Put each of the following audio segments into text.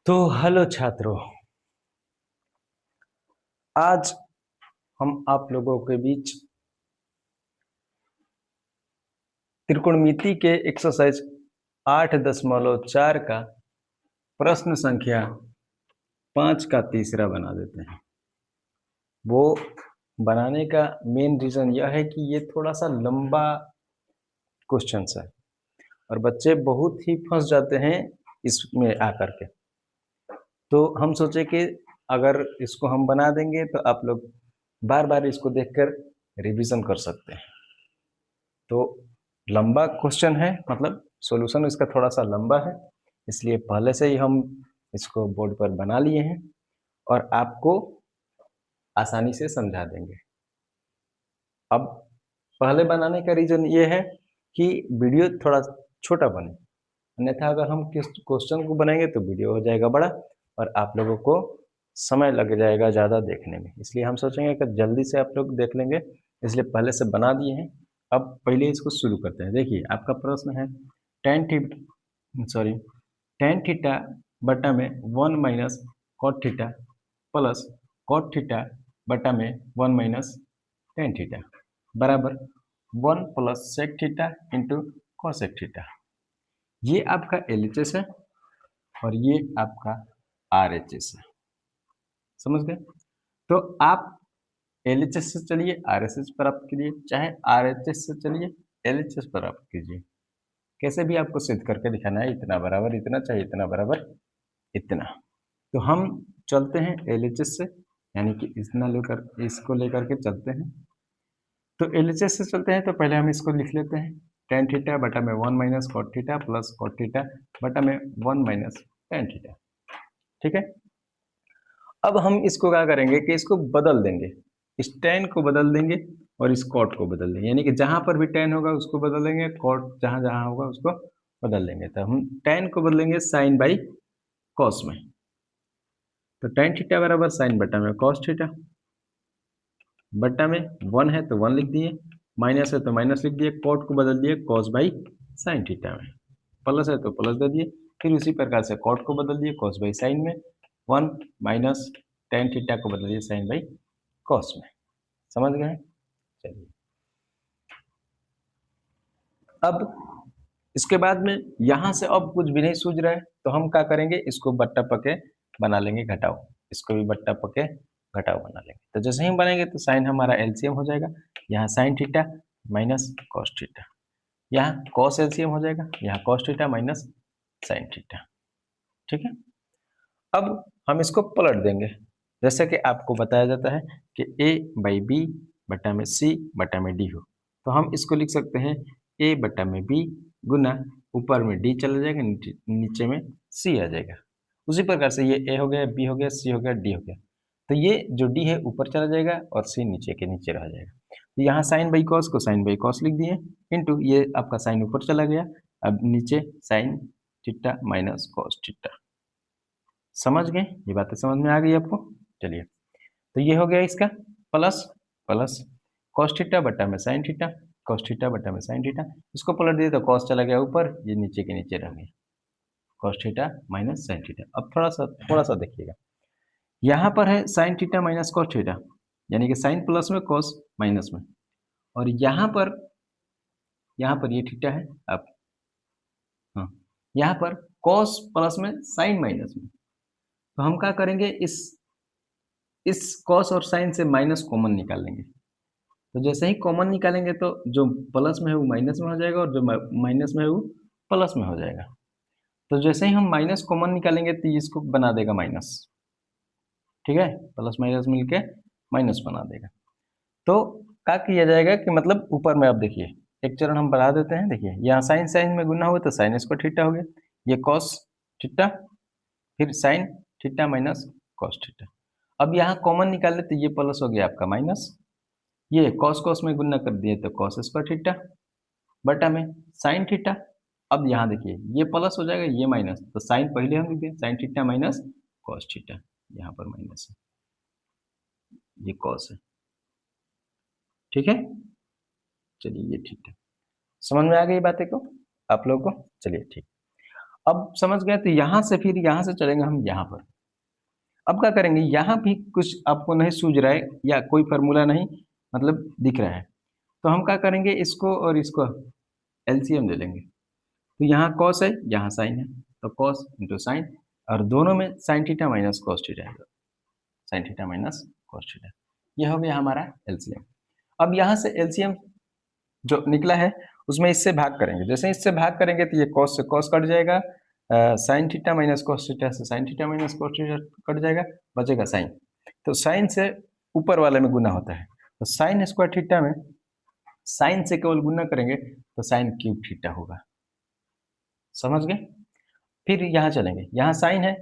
तो हेलो छात्रों, आज हम आप लोगों के बीच त्रिकोणमिति के एक्सरसाइज 8.4 का प्रश्न संख्या 5 का तीसरा बना देते हैं। वो बनाने का मेन रीजन यह है कि ये थोड़ा सा लंबा क्वेश्चन है और बच्चे बहुत ही फंस जाते हैं इसमें आकर के। तो हम सोचे कि अगर इसको हम बना देंगे तो आप लोग बार बार इसको देखकर रिवीजन कर सकते हैं। तो लंबा क्वेश्चन है, मतलब सॉल्यूशन इसका थोड़ा सा लंबा है, इसलिए पहले से ही हम इसको बोर्ड पर बना लिए हैं और आपको आसानी से समझा देंगे। अब पहले बनाने का रीजन ये है कि वीडियो थोड़ा छोटा बने, अन्यथा अगर हम किस क्वेश्चन को बनाएंगे तो वीडियो हो जाएगा बड़ा और आप लोगों को समय लग जाएगा ज़्यादा देखने में। इसलिए हम सोचेंगे कि जल्दी से आप लोग देख लेंगे, इसलिए पहले से बना दिए हैं। अब पहले इसको शुरू करते हैं। देखिए, आपका प्रश्न है टेन थीटा बटा में 1 minus cot theta plus cot theta बटा में 1 माइनस टेन थीटा बराबर 1 plus sec theta into cosec theta. ये आपका LHS है और ये आपका RHS है। समझ गए? तो आप LHS से चलिए RHS प्राप्त कीजिए, चाहे RHS से चलिए LHS प्राप्त कीजिए। कैसे भी आपको सिद्ध करके दिखाना है, इतना बराबर इतना, चाहे इतना बराबर इतना। तो हम चलते हैं LHS से, यानी कि इतना लेकर इसको लेकर के चलते हैं। तो LHS से चलते हैं तो पहले हम इसको लिख लेते हैं, टेन थीटा बटा में 1 minus cot theta plus cot theta बटा में 1 माइनस टेन थीटा। ठीक है, अब हम इसको क्या करेंगे कि इसको बदल देंगे, इस टेन को बदल देंगे और इस कॉट को बदल देंगे, यानी कि जहां पर भी टेन होगा उसको बदल देंगे, कॉट जहां जहां होगा उसको बदल देंगे। तो हम टेन को बदलेंगे साइन बाई कॉस में, तो टेन थीटा बराबर साइन बटा में कॉस थीटा बटा में 1 है तो 1 लिख दिए, माइनस है तो माइनस लिख दिए, कॉट को बदल दिए कॉस बाई साइन थीटा में, प्लस है तो प्लस दे दिए, फिर उसी प्रकार से कॉट को बदल दिए कॉस बाई साइन में, 1 माइनस टेन थीटा को बदल दिए साइन बाई कॉस में। समझ गए? चलिए, अब इसके बाद में यहां से अब कुछ भी नहीं सूझ रहा है तो हम क्या करेंगे, इसको बट्टा पके बना लेंगे घटाओ, इसको भी बट्टा पके घटाओ बना लेंगे। तो जैसे ही बनेंगे तो साइन हमारा LCM हो जाएगा, यहाँ sign theta minus cos theta, यहाँ कॉस LCM हो जाएगा, यहाँ cos theta minus sine theta. ठीक है, अब हम इसको पलट देंगे, जैसे कि आपको बताया जाता है कि A/B बटा में C बटा में D हो, तो हम इसको लिख सकते हैं A बटा में B गुना ऊपर में D चला जाएगा, नीचे में C आ जाएगा। उसी प्रकार से ये A हो गया, B हो गया, C हो गया, D हो गया, तो ये जो D है ऊपर चला जाएगा और C नीचे के नीचे रह जाएगा। तो यहाँ साइन बाई कॉस को साइन बाई कॉस लिख दिए, इंटू ये आपका साइन ऊपर चला गया, अब नीचे sign theta minus cos theta. समझ गए? ये बातें समझ में आ गई आपको? चलिए, तो ये हो गया इसका प्लस प्लस कॉस थीटा बटा में साइन थीटा, कॉस थीटा बटा में साइन थीटा, इसको पलट दिए तो कॉस चला गया ऊपर, ये नीचे के नीचे रह गया, cos theta minus sine theta. अब थोड़ा सा देखिएगा, यहाँ पर है sine theta minus cos theta, यानी कि साइन प्लस में कॉस माइनस में, और यहाँ पर ये थीटा है। अब हाँ, यहाँ पर कॉस प्लस में साइन माइनस में, तो हम क्या करेंगे, इस कॉस और साइन से माइनस कॉमन निकाल लेंगे। तो जैसे ही कॉमन निकालेंगे तो जो प्लस में है वो माइनस में हो जाएगा और जो माइनस में है वो प्लस में हो जाएगा। तो जैसे ही हम माइनस कॉमन निकालेंगे तो इसको बना देगा माइनस। ठीक है, प्लस माइनस मिलके माइनस बना देगा। तो क्या किया जाएगा कि मतलब ऊपर में आप देखिए, एक चरण हम बढ़ा देते हैं। देखिए, यहाँ साइन साइन में गुना हुआ तो साइन स्क्वायर थीटा हो गया, ये कॉस थीटा, फिर sign theta minus cos theta. अब यहाँ कॉमन निकाले तो ये प्लस हो गया आपका माइनस, ये कॉस कॉस में गुना कर दिए तो कॉस स्क्वायर थीटा बटा में साइन थीटा। अब यहाँ देखिए, ये प्लस हो जाएगा, ये माइनस, तो साइन पहले हम लिख दिए, sign theta minus cos theta, यहाँ पर माइनस है, ये कॉस है। ठीक है, चलिए ये ठीक है, समझ में आ गई बातें को आप लोगों को? चलिए ठीक। अब समझ गए, तो यहाँ से फिर यहाँ से चलेंगे हम यहाँ पर। अब क्या करेंगे, यहाँ भी कुछ आपको नहीं सूझ रहा है या कोई फार्मूला नहीं मतलब दिख रहा है, तो हम क्या करेंगे, इसको और इसको एलसीएम ले लेंगे। तो यहाँ कॉस है, यहाँ साइन है, तो कॉस इंटू साइन, और दोनों में sine theta minus cos theta है, sine theta minus cos theta, ये हो गया हमारा एलसीएम। अब यहाँ से एलसीएम जो निकला है उसमें इससे भाग करेंगे, जैसे इससे भाग करेंगे तो ये कॉस से कॉस कट जाएगा, sine theta minus cos theta से sine theta minus cos theta cut जाएगा, बचेगा साइन। तो साइन से ऊपर वाले में गुना होता है, तो साइन स्क्वायर थीटा में साइन से केवल गुना करेंगे तो साइन क्यूब थीटा होगा। समझ गए? फिर यहाँ चलेंगे, यहाँ साइन है,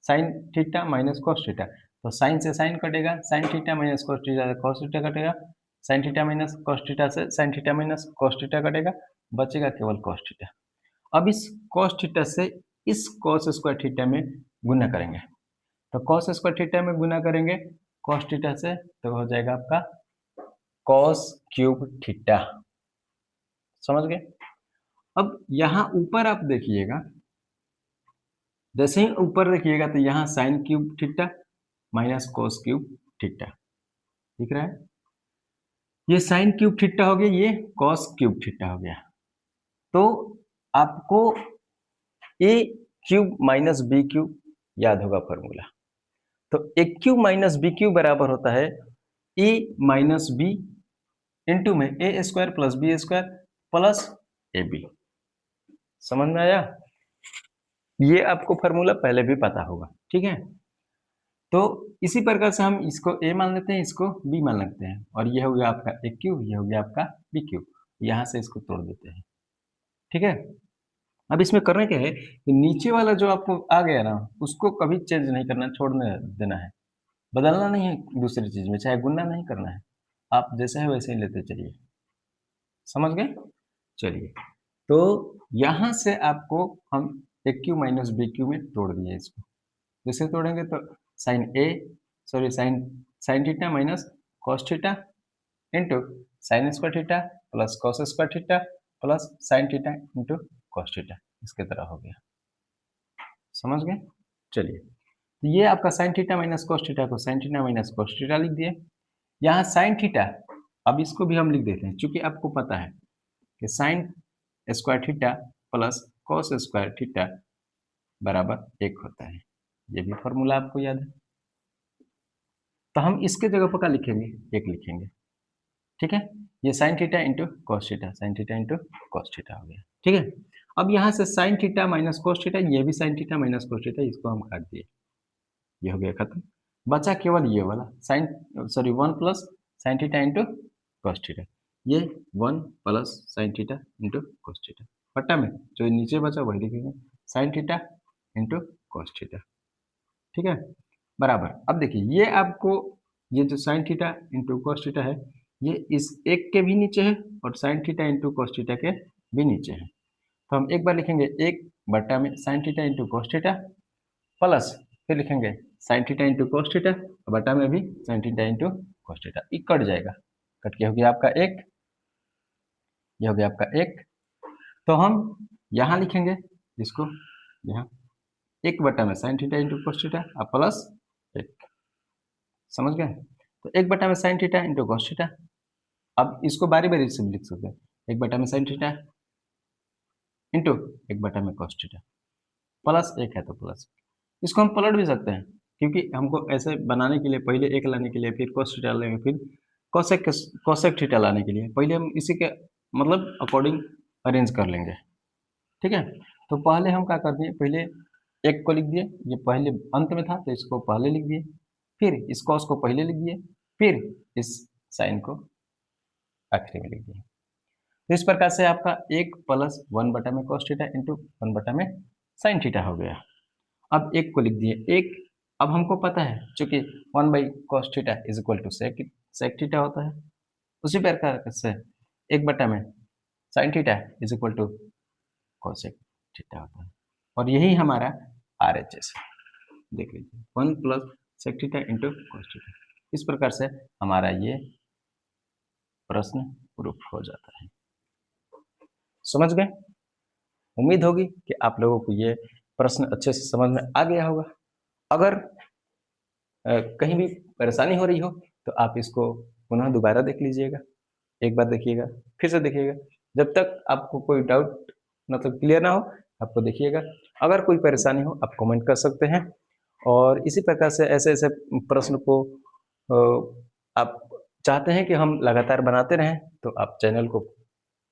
sine theta minus cos theta, तो साइन से साइन कटेगा, sine theta minus cos theta से कॉस थीटा कटेगा, sine theta minus cos theta से sine theta minus cos theta कटेगा, बचेगा केवल कॉस थीटा। अब इस कॉस थीटा से इस कॉस स्क्वायर थीटा में गुना करेंगे, तो कॉस स्क्वायर थीटा में गुना करेंगे कॉस थीटा से, तो हो जाएगा आपका कॉस क्यूब थीटा। समझ गए? अब यहाँ ऊपर आप देखिएगा, जैसे ही ऊपर देखिएगा तो यहाँ sine cube theta minus cos cube theta दिख रहा है, ये साइन क्यूब थीटा हो गया, ये कॉस क्यूब थीटा हो गया। तो आपको a cube minus b cube याद होगा फॉर्मूला, तो a cube minus b cube बराबर होता है ए माइनस बी इंटू में a square plus b square plus a b. समझ में आया? ये आपको फॉर्मूला पहले भी पता होगा, ठीक है। तो इसी प्रकार से हम इसको ए मान लेते हैं, इसको बी मान लेते हैं, और ये हो गया आपका ए क्यूब, ये हो गया आपका बी क्यूब, यहाँ से इसको तोड़ देते हैं, ठीक है। अब इसमें करना क्या है कि नीचे वाला जो आपको आ गया ना उसको कभी चेंज नहीं करना, छोड़ने देना है, बदलना नहीं है दूसरी चीज में, चाहे गुना नहीं करना है, आप जैसे है वैसे ही लेते चलिए। समझ गए? चलिए, तो यहाँ से आपको हम a cube minus b cube में तोड़ दिए इसको, जैसे तोड़ेंगे तो sine a sorry sine sine theta minus cos theta into sine square theta plus cos square theta plus sine theta into cos theta, इसके तरह हो गया। समझ गए? चलिए, तो ये आपका sine theta minus cos theta को sine theta minus cos theta लिख दिए। यहाँ साइन थीटा, अब इसको भी हम लिख देते हैं, क्योंकि आपको पता है कि sign square theta plus cos square theta बराबर 1 होता है, ये भी फॉर्मूला आपको याद है। तो हम इसके जगह पर क्या लिखेंगे, 1 लिखेंगे, ठीक है। ये sign theta into cos theta, sign theta into cos theta हो गया, ठीक है। अब यहाँ से sine theta minus cos theta, ये भी sign theta minus cos theta, इसको हम काट दिए, ये हो गया खत्म। बचा केवल ये वाला sine sorry 1 plus sine theta into cos theta, ये 1 plus sine theta into cos theta, बट्टा में जो नीचे बचा वही लिखेंगे, sine theta into cos theta, ठीक है, बराबर। अब देखिए ये आपको ये जो sine theta into cos theta है, ये इस एक के भी नीचे है और sine theta into cos theta के भी नीचे है, तो हम एक बार लिखेंगे 1 बट्टा में sine theta into cos theta plus फिर लिखेंगे sine theta into cos theta, बटा में भी sign theta into cos theta, ये कट जाएगा, कट के हो गया आपका 1, ये हो गया आपका 1। तो हम यहाँ लिखेंगे इसको, यहाँ 1 बटा में sine theta into cos theta और प्लस 1। समझ गए? तो 1 बटा में sine theta into cos theta, अब इसको बारी बारी से भी लिख सकते हैं, 1 बटा में साइन थीटा इंटू 1 बटा में कॉस थीटा प्लस 1 है तो प्लस, इसको हम पलट भी सकते हैं, क्योंकि हमको ऐसे बनाने के लिए पहले 1 लाने के लिए फिर कॉस थीटा लेंगे, फिर कॉसेक थीटा लाने के लिए पहले हम इसी के मतलब अकॉर्डिंग अरेंज कर लेंगे, ठीक है। तो पहले हम क्या कर दिए, पहले 1 को लिख दिए, ये पहले अंत में था तो इसको पहले लिख दिए, फिर इस कॉस को पहले लिख दिए, फिर इस साइन को आखिरी में लिख दिए। तो इस प्रकार से आपका 1 प्लस 1 बटा में कॉस थीटा इंटू 1 बटा में साइन थीटा हो गया। अब 1 को लिख दिए, 1 अब हमको पता है चूंकि 1 by cos theta is equal to sec theta होता है, उसी प्रकार से 1 बटा में sine theta is equal to cosec theta होता है, और यही हमारा RHS है। देख लीजिए 1 plus sec theta into cos theta, इस प्रकार से हमारा ये प्रश्न प्रूफ हो जाता है। समझ गए? उम्मीद होगी कि आप लोगों को ये प्रश्न अच्छे से समझ में आ गया होगा। अगर कहीं भी परेशानी हो रही हो तो आप इसको पुनः दोबारा देख लीजिएगा, एक बार देखिएगा, फिर से देखिएगा, जब तक आपको कोई डाउट मतलब क्लियर ना हो आपको देखिएगा। अगर कोई परेशानी हो आप कमेंट कर सकते हैं, और इसी प्रकार से ऐसे-ऐसे प्रश्न को आप चाहते हैं कि हम लगातार बनाते रहें, तो आप चैनल को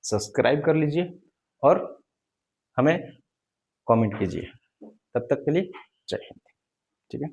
सब्सक्राइब कर लीजिए और हमें कमेंट कीजिए। तब तक के लिए जय हिंद। ठीक है।